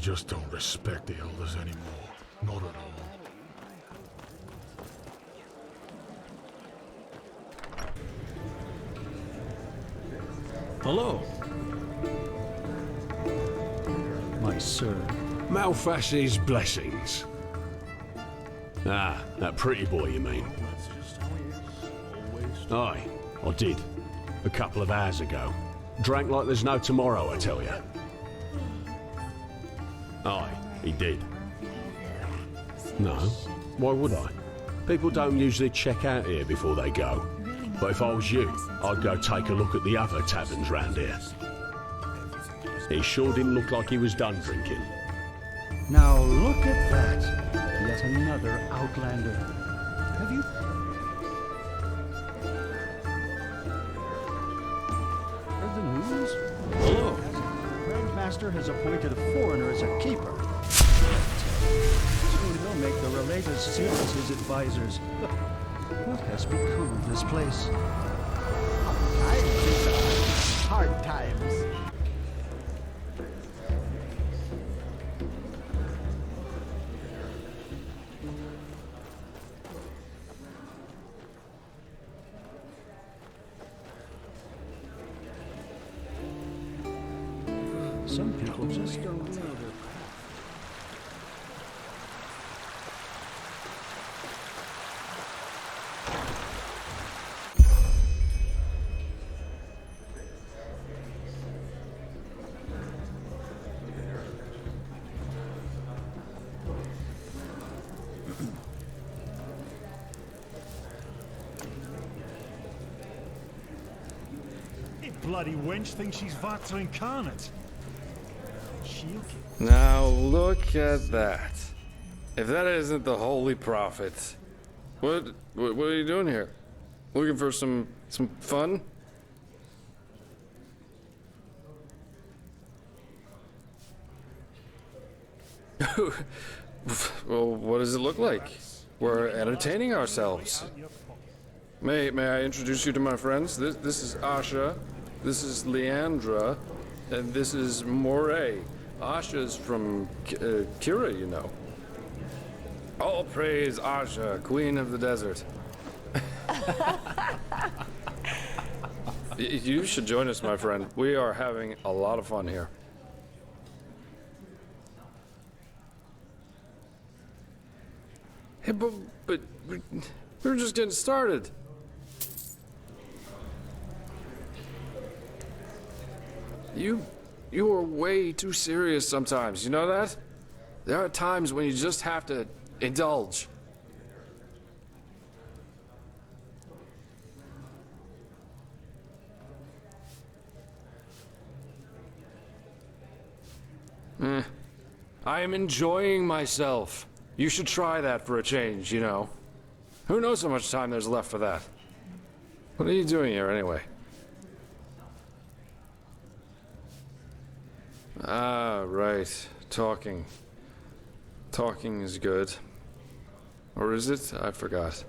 just don't respect the elders anymore. Not at all. Hello. My sir. Malfash's blessings. Ah, that pretty boy, you mean? Aye, I did. A couple of hours ago. Drank like there's no tomorrow, I tell you. Aye, he did. No, why would I? People don't usually check out here before they go. But if I was you, I'd go take a look at the other taverns round here. He sure didn't look like he was done drinking. Now look at that. Yet another outlander. Have you... heard the news? Hello. Grandmaster has appointed a foreigner as a keeper. Soon he'll make the relators sit as his advisors. What has become of this place? Hard times. Some people just don't know their... Bloody wench thinks she's Vata incarnate. Now look at that. If that isn't the Holy Prophet. What are you doing here? Looking for some fun? Well, what does it look like? We're entertaining ourselves. May I introduce you to my friends? This is Asha, this is Leandra, and this is Moray. Asha's from Kira, you know. All praise Asha, queen of the desert. You should join us, my friend. We are having a lot of fun here. Hey, but we're just getting started. You are way too serious sometimes, you know that? There are times when you just have to indulge. I am enjoying myself. You should try that for a change, you know. Who knows how much time there's left for that? What are you doing here anyway? Ah, right. Talking. Talking is good. Or is it? I forgot.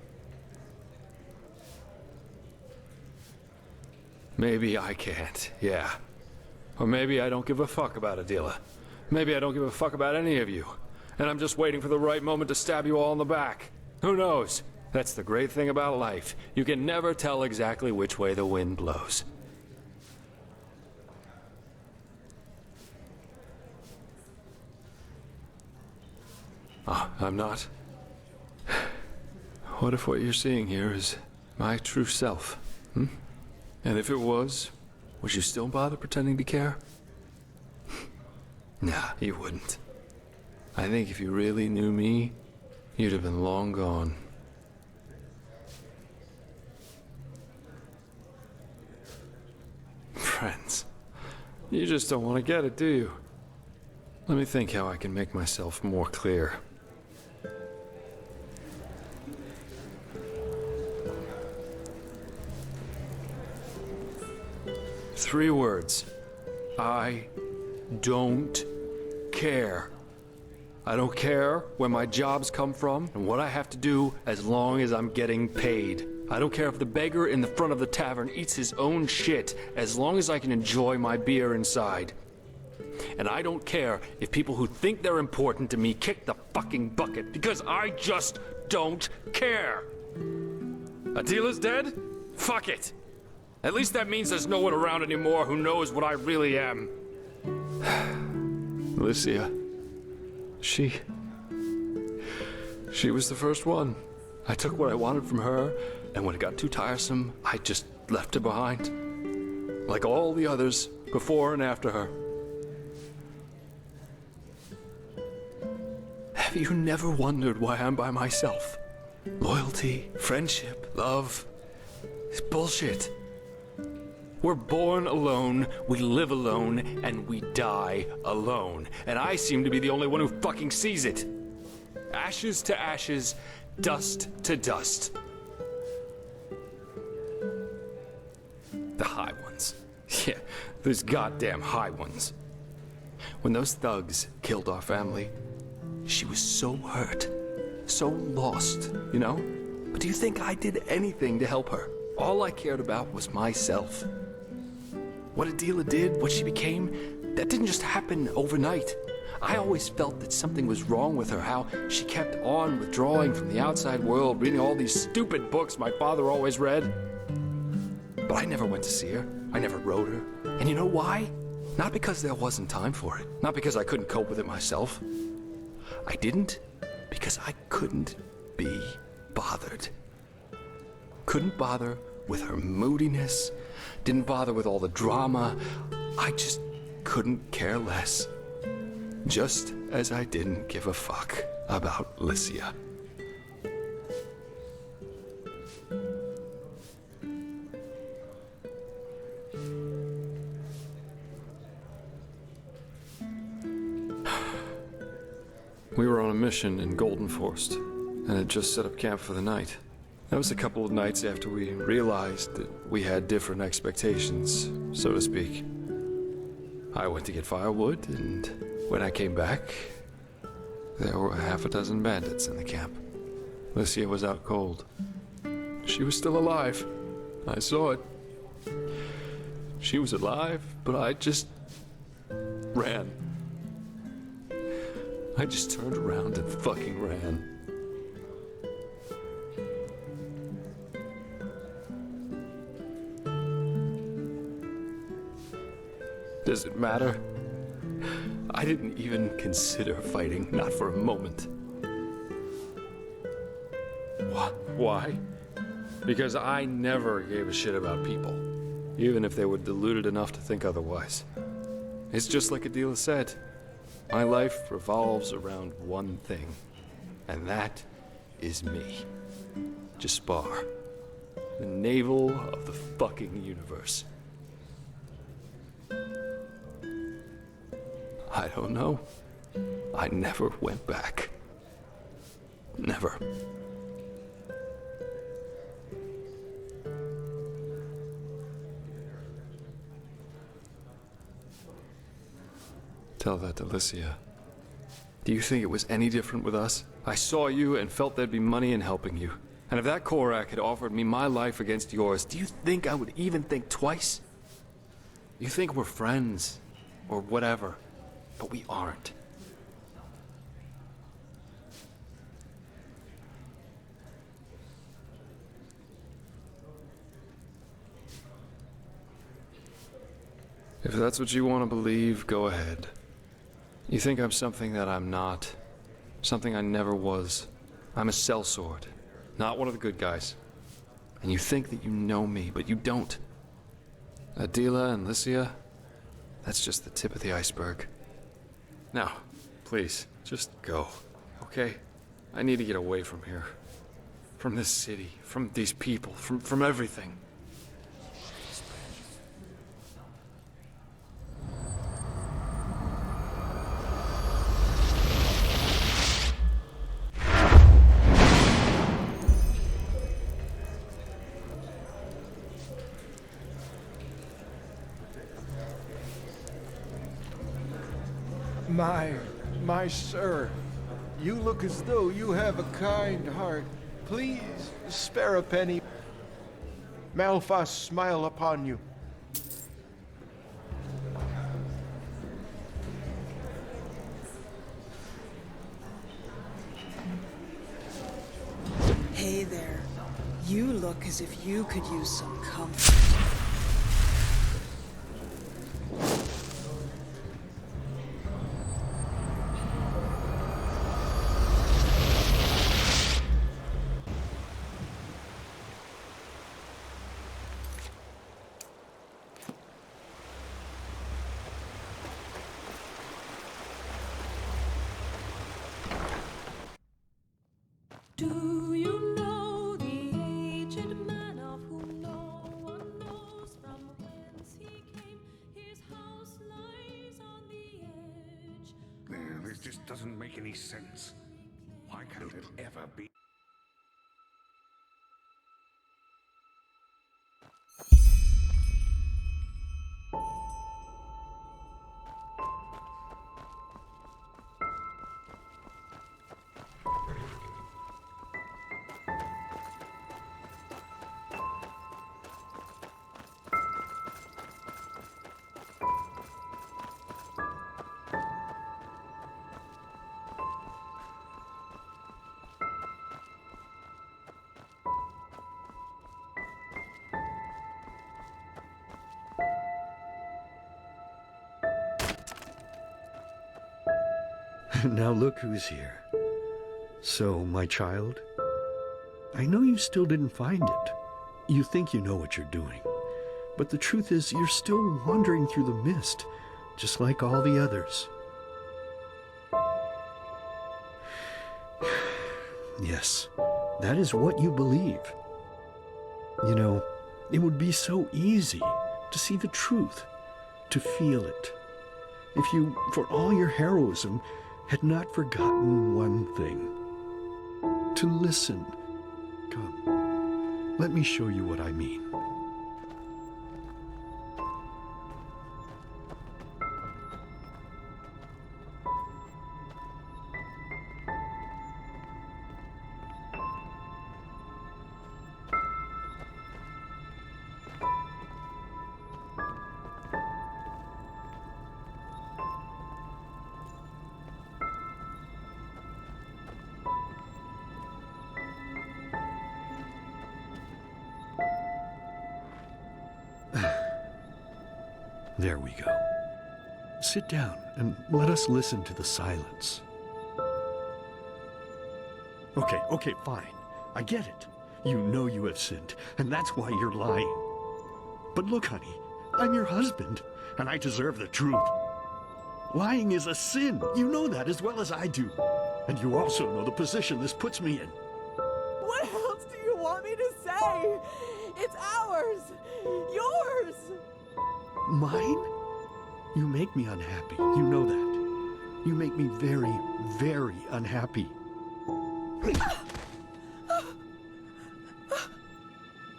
Maybe I can't, yeah. Or maybe I don't give a fuck about Adila. Maybe I don't give a fuck about any of you. And I'm just waiting for the right moment to stab you all in the back. Who knows? That's the great thing about life. You can never tell exactly which way the wind blows. Oh, I'm not? What if what you're seeing here is my true self? And if it was, would you still bother pretending to care? Nah, you wouldn't. I think if you really knew me, you'd have been long gone. Friends, you just don't want to get it, do you? Let me think how I can make myself more clear. 3 words. I don't care. I don't care where my jobs come from and what I have to do as long as I'm getting paid. I don't care if the beggar in the front of the tavern eats his own shit as long as I can enjoy my beer inside. And I don't care if people who think they're important to me kick the fucking bucket, because I just don't care. Adila's dead? Fuck it. At least that means there's no one around anymore who knows what I really am. Alicia. She was the first one. I took what I wanted from her, and when it got too tiresome, I just left her behind. Like all the others, before and after her. Have you never wondered why I'm by myself? Loyalty, friendship, love, it's bullshit. We're born alone, we live alone, and we die alone. And I seem to be the only one who fucking sees it. Ashes to ashes, dust to dust. The high ones. Yeah, those goddamn high ones. When those thugs killed our family, she was so hurt, so lost, you know? But do you think I did anything to help her? All I cared about was myself. What Adila did, what she became, that didn't just happen overnight. I always felt that something was wrong with her, how she kept on withdrawing from the outside world, reading all these stupid books my father always read. But I never went to see her. I never wrote her. And you know why? Not because there wasn't time for it. Not because I couldn't cope with it myself. I didn't because I couldn't be bothered. Couldn't bother with her moodiness. Didn't bother with all the drama. I just couldn't care less. Just as I didn't give a fuck about Licia. We were on a mission in Golden Forest, and had just set up camp for the night. That was a couple of nights after we realized that we had different expectations, so to speak. I went to get firewood, and when I came back, there were half a dozen bandits in the camp. Licia was out cold. She was still alive. I saw it. She was alive, but I just ran. I just turned around and fucking ran. Does it matter? I didn't even consider fighting, not for a moment. Why? Because I never gave a shit about people, even if they were deluded enough to think otherwise. It's just like Adila said. My life revolves around one thing, and that is me. Jaspar, the navel of the fucking universe. I don't know. I never went back. Never. Tell that to Licia. Do you think it was any different with us? I saw you and felt there'd be money in helping you. And if that Korak had offered me my life against yours, do you think I would even think twice? You think we're friends, or whatever, but we aren't. If that's what you want to believe, go ahead. You think I'm something that I'm not. Something I never was. I'm a sellsword, not one of the good guys. And you think that you know me, but you don't. Adila and Licia, that's just the tip of the iceberg. Now, please, just go, okay? I need to get away from here. From this city, from these people, from everything. My sir, you look as though you have a kind heart. Please, spare a penny. Malphas smile upon you. You look as if you could use some comfort. Do you know the aged man of whom no one knows from whence he came? His house lies on the edge. Man, this just doesn't make any sense. Why can't it ever be? Now look who's here. So, my child, I know you still didn't find it. You think you know what you're doing. But the truth is, you're still wandering through the mist, just like all the others. Yes, that is what you believe. You know, it would be so easy to see the truth, to feel it, if you, for all your heroism, had not forgotten one thing. To listen. Come, let me show you what I mean. There we go. Sit down and let us listen to the silence. Okay, fine. I get it. You know you have sinned, and that's why you're lying. But look, honey, I'm your husband, and I deserve the truth. Lying is a sin. You know that as well as I do. And you also know the position this puts me in. What else do you want me to say? It's ours. Yours. Mine? You make me unhappy. You know that. You make me very, very unhappy.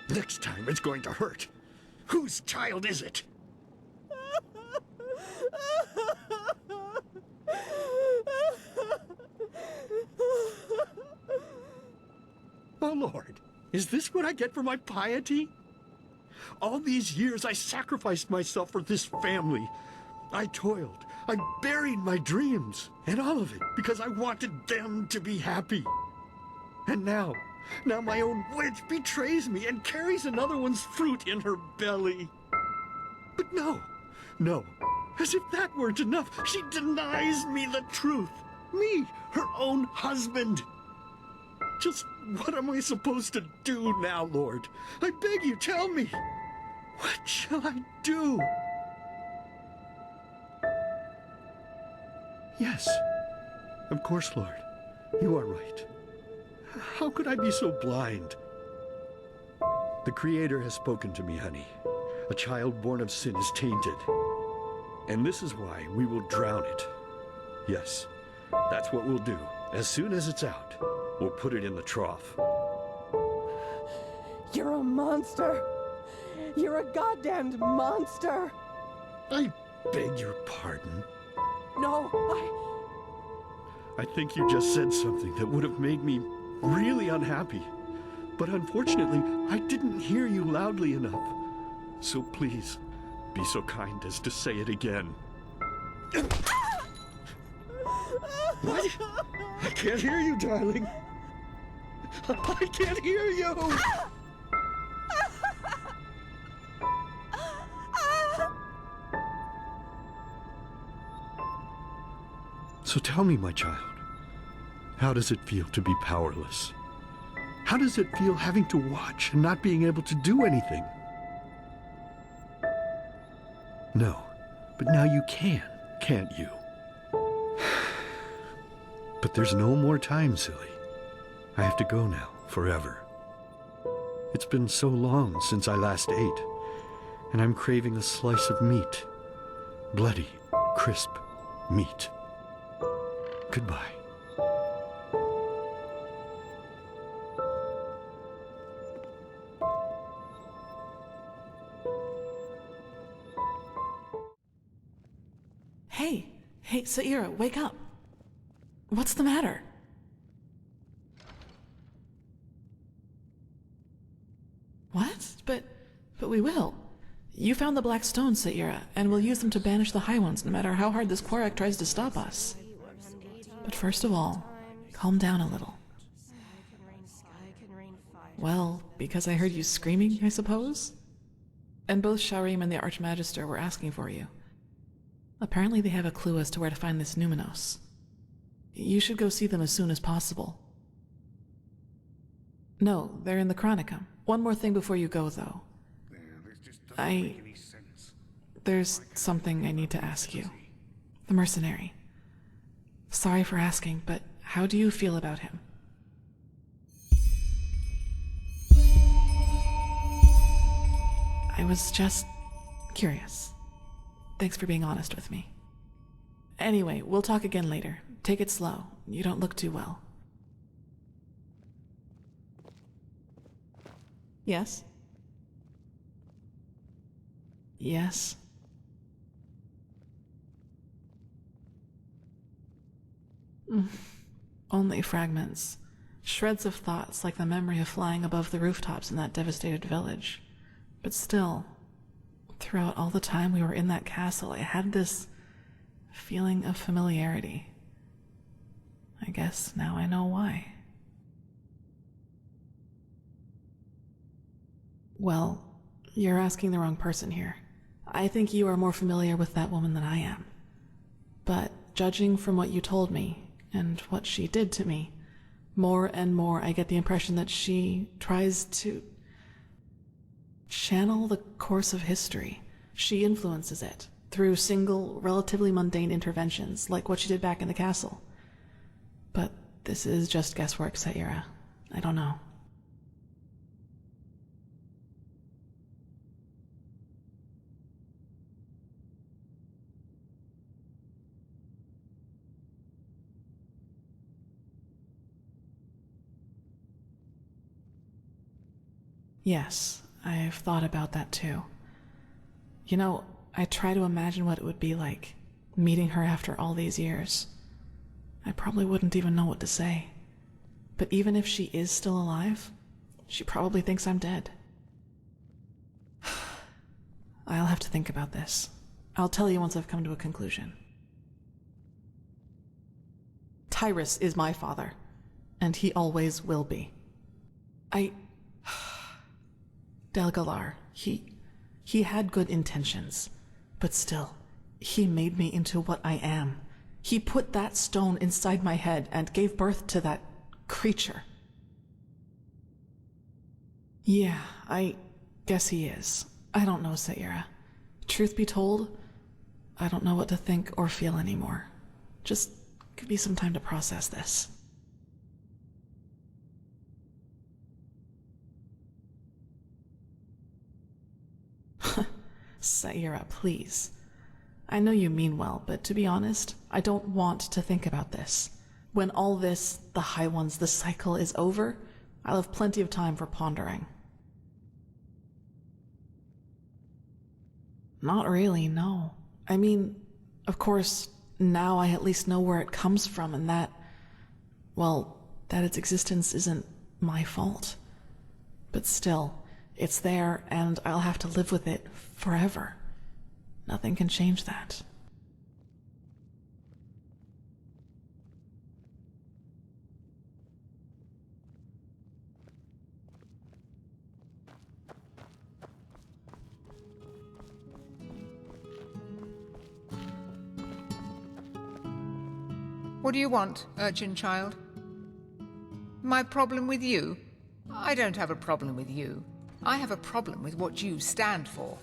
Next time it's going to hurt. Whose child is it? Oh, Lord, is this what I get for my piety? All these years I sacrificed myself for this family. I toiled, I buried my dreams, and all of it because I wanted them to be happy. And now my own witch betrays me and carries another one's fruit in her belly. But no, as if that weren't enough, she denies me the truth. Me, her own husband. Just what am I supposed to do now, Lord? I beg you, tell me. What shall I do? Yes, of course, Lord. You are right. How could I be so blind? The Creator has spoken to me, honey. A child born of sin is tainted. And this is why we will drown it. Yes, that's what we'll do. As soon as it's out, we'll put it in the trough. You're a monster. You're a goddamned monster. I beg your pardon. No, I think you just said something that would have made me really unhappy. But unfortunately, I didn't hear you loudly enough. So please, be so kind as to say it again. What? I can't hear you, darling. I can't hear you. So tell me, my child, how does it feel to be powerless? How does it feel having to watch and not being able to do anything? No, but now you can, can't you? But there's no more time, silly. I have to go now, forever. It's been so long since I last ate, and I'm craving a slice of meat. Bloody, crisp meat. Goodbye. Hey, Saira, wake up. What's the matter? What? But we will. You found the black stones, Saira, and we'll use them to banish the high ones, no matter how hard this Korak tries to stop us. But first of all, calm down a little. Well, because I heard you screaming, I suppose? And both Sharim and the Archmagister were asking for you. Apparently they have a clue as to where to find this Numenos. You should go see them as soon as possible. No, they're in the Chronicum. One more thing before you go, though. There's something I need to ask you. The mercenary. Sorry for asking, but how do you feel about him? I was just curious. Thanks for being honest with me. Anyway, we'll talk again later. Take it slow. You don't look too well. Yes? Yes? Only fragments. Shreds of thoughts like the memory of flying above the rooftops in that devastated village. But still, throughout all the time we were in that castle, I had this feeling of familiarity. I guess now I know why. Well, you're asking the wrong person here. I think you are more familiar with that woman than I am. But judging from what you told me, and what she did to me, more and more I get the impression that she tries to channel the course of history. She influences it through single, relatively mundane interventions, like what she did back in the castle. But this is just guesswork, Saira. I don't know. Yes, I've thought about that too. You know, I try to imagine what it would be like, meeting her after all these years. I probably wouldn't even know what to say. But even if she is still alive, she probably thinks I'm dead. I'll have to think about this. I'll tell you once I've come to a conclusion. Tyrus is my father, and he always will be. Delgalar, he had good intentions, but still, he made me into what I am. He put that stone inside my head and gave birth to that creature. Yeah, I guess he is. I don't know, Saira. Truth be told, I don't know what to think or feel anymore. Just give me some time to process this. Saira, please. I know you mean well, but to be honest, I don't want to think about this. When all this, the High Ones, the cycle is over, I'll have plenty of time for pondering. Not really, no. I mean, of course, now I at least know where it comes from and that, well, that its existence isn't my fault. But still, it's there and I'll have to live with it forever. Nothing can change that. What do you want, urchin child? My problem with you? I don't have a problem with you. I have a problem with what you stand for.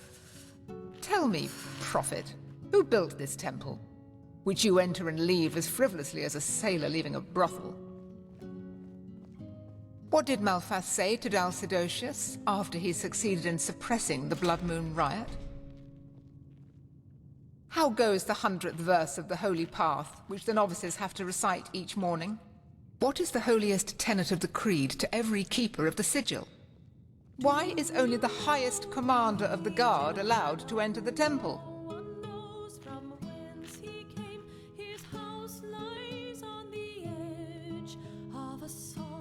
Tell me, prophet, who built this temple, which you enter and leave as frivolously as a sailor leaving a brothel? What did Malphas say to Dalcidocius after he succeeded in suppressing the Blood Moon riot? How goes the 100th verse of the Holy Path, which the novices have to recite each morning? What is the holiest tenet of the creed to every keeper of the sigil? Why is only the highest commander of the guard allowed to enter the temple?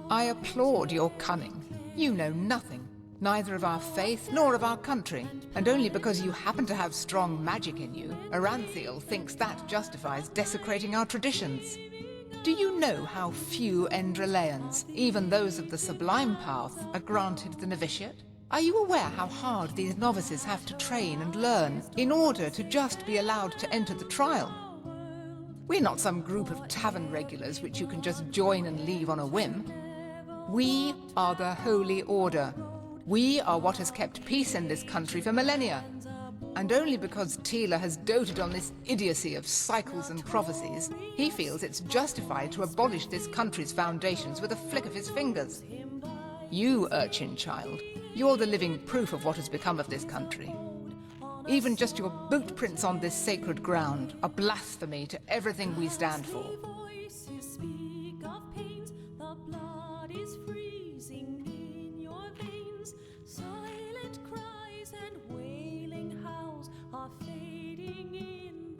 I applaud your cunning. You know nothing, neither of our faith nor of our country, and only because you happen to have strong magic in you, Aranthiel thinks that justifies desecrating our traditions. Do you know how few Endraleans, even those of the Sublime Path, are granted the novitiate? Are you aware how hard these novices have to train and learn in order to just be allowed to enter the trial? We're not some group of tavern regulars which you can just join and leave on a whim. We are the Holy Order. We are what has kept peace in this country for millennia. And only because Tila has doted on this idiocy of cycles and prophecies, he feels it's justified to abolish this country's foundations with a flick of his fingers. You, urchin child, you're the living proof of what has become of this country. Even just your boot prints on this sacred ground are blasphemy to everything we stand for.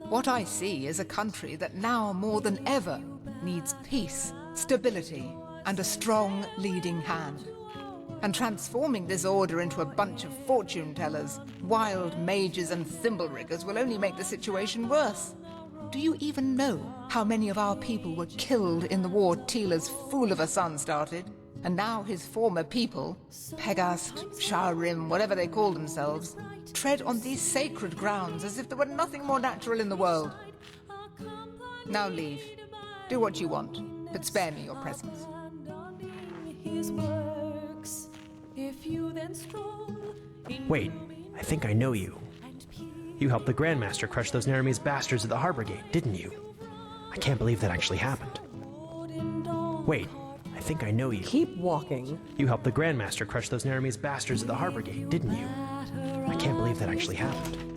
What I see is a country that now more than ever needs peace, stability, and a strong leading hand. And transforming this order into a bunch of fortune-tellers, wild mages and thimble riggers will only make the situation worse. Do you even know how many of our people were killed in the war Tila's fool of a son started? And now his former people, Pegast, Sharim, whatever they call themselves, tread on these sacred grounds as if there were nothing more natural in the world. Now leave. Do what you want, but spare me your presence. Wait, I think I know you. You helped the Grandmaster crush those Naramese bastards at the Harbor Gate, didn't you? I can't believe that actually happened. Wait, I think I know you. Keep walking. You helped the Grandmaster crush those Naramese bastards at the Harbor Gate, didn't you? I can't believe that actually happened.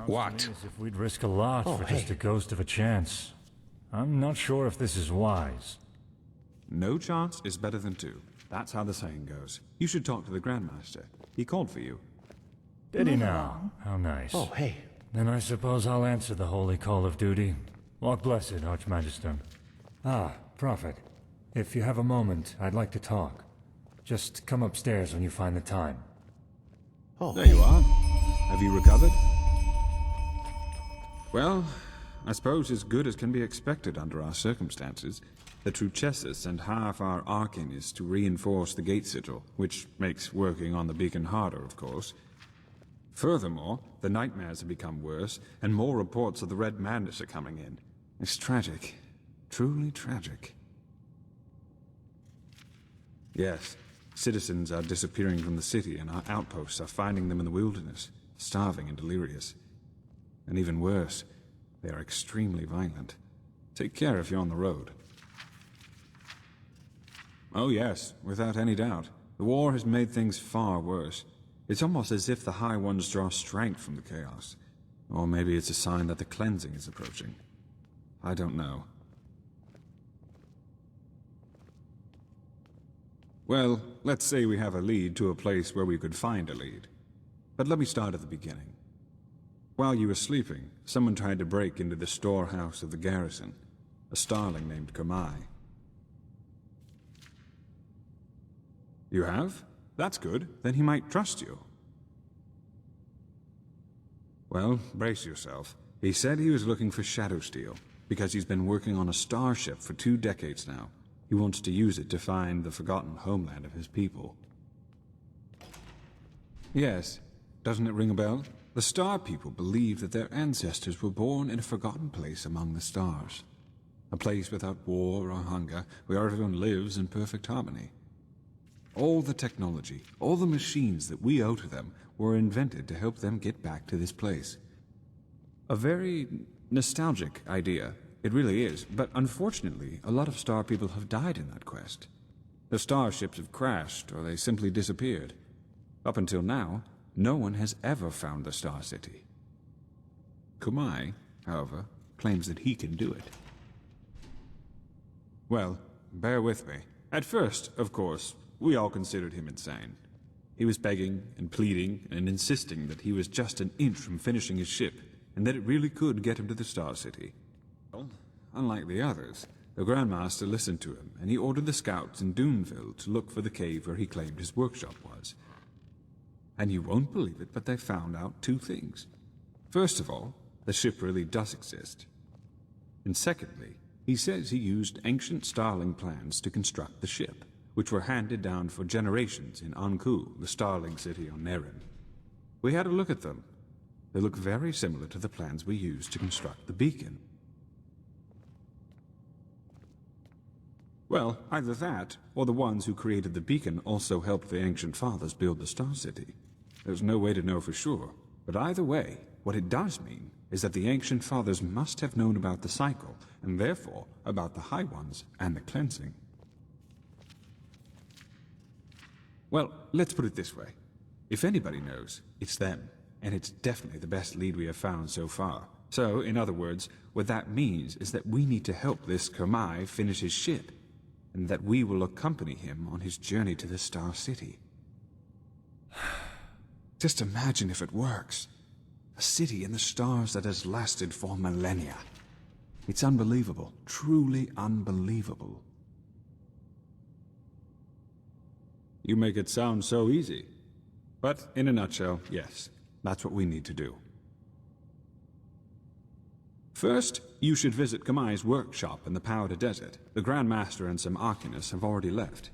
What? As if we'd risk a lot Oh, for hey. just a ghost of a chance. I'm not sure if this is wise. No chance is better than two. That's how the saying goes. You should talk to the Grandmaster. He called for you. Did he now? How nice. Oh, hey. Then I suppose I'll answer the holy call of duty. Walk blessed, Archmagister. Ah, Prophet. If you have a moment, I'd like to talk. Just come upstairs when you find the time. Oh, there you are. Have you recovered? Well, I suppose as good as can be expected under our circumstances. The Truchessus sent half our Arcanists to reinforce the gate sigil, which makes working on the beacon harder, of course. Furthermore, the nightmares have become worse, and more reports of the Red Madness are coming in. It's tragic. Truly tragic. Yes, citizens are disappearing from the city, and our outposts are finding them in the wilderness, starving and delirious. And even worse, they are extremely violent. Take care if you're on the road. Oh yes, without any doubt. The war has made things far worse. It's almost as if the High Ones draw strength from the chaos. Or maybe it's a sign that the cleansing is approaching. I don't know. Well, let's say we have a lead to a place where we could find a lead. But let me start at the beginning. While you were sleeping, someone tried to break into the storehouse of the garrison. A starling named Kamai. You have? That's good. Then he might trust you. Well, brace yourself. He said he was looking for shadow steel, because he's been working on a starship for 2 decades now. He wants to use it to find the forgotten homeland of his people. Yes. Doesn't it ring a bell? The Star People believe that their ancestors were born in a forgotten place among the stars. A place without war or hunger, where everyone lives in perfect harmony. All the technology, all the machines that we owe to them were invented to help them get back to this place. A very nostalgic idea. It really is, but unfortunately, a lot of Star People have died in that quest. The starships have crashed, or they simply disappeared. Up until now, no one has ever found the Star City. Kumai, however, claims that he can do it. Well, bear with me. At first, of course, we all considered him insane. He was begging and pleading and insisting that he was just an inch from finishing his ship, and that it really could get him to the Star City. Well, unlike the others, the Grandmaster listened to him, and he ordered the scouts in Duneville to look for the cave where he claimed his workshop was. And you won't believe it, but they found out 2 things. First of all, the ship really does exist. And secondly, he says he used ancient starling plans to construct the ship, which were handed down for generations in Anku, the starling city on Nerin. We had a look at them. They look very similar to the plans we used to construct the beacon. Well, either that, or the ones who created the beacon also helped the Ancient Fathers build the Star City. There's no way to know for sure, but either way, what it does mean is that the Ancient Fathers must have known about the cycle, and therefore about the High Ones and the cleansing. Well, let's put it this way. If anybody knows, it's them, and it's definitely the best lead we have found so far. So, in other words, what that means is that we need to help this Kamai finish his ship, and that we will accompany him on his journey to the Star City. Just imagine if it works. A city in the stars that has lasted for millennia. It's unbelievable, truly unbelievable. You make it sound so easy. But in a nutshell, yes, that's what we need to do. First, you should visit Kamai's workshop in the Powder Desert. The Grandmaster and some Arcanists have already left.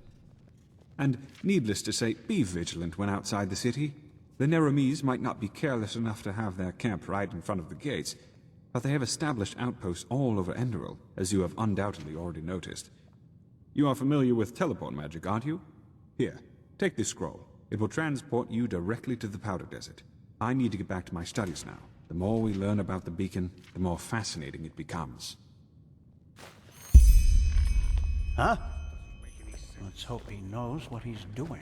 And needless to say, be vigilant when outside the city. The Neromese might not be careless enough to have their camp right in front of the gates, but they have established outposts all over Enderal, as you have undoubtedly already noticed. You are familiar with teleport magic, aren't you? Here, take this scroll. It will transport you directly to the Powder Desert. I need to get back to my studies now. The more we learn about the beacon, the more fascinating it becomes. Huh? Let's hope he knows what he's doing.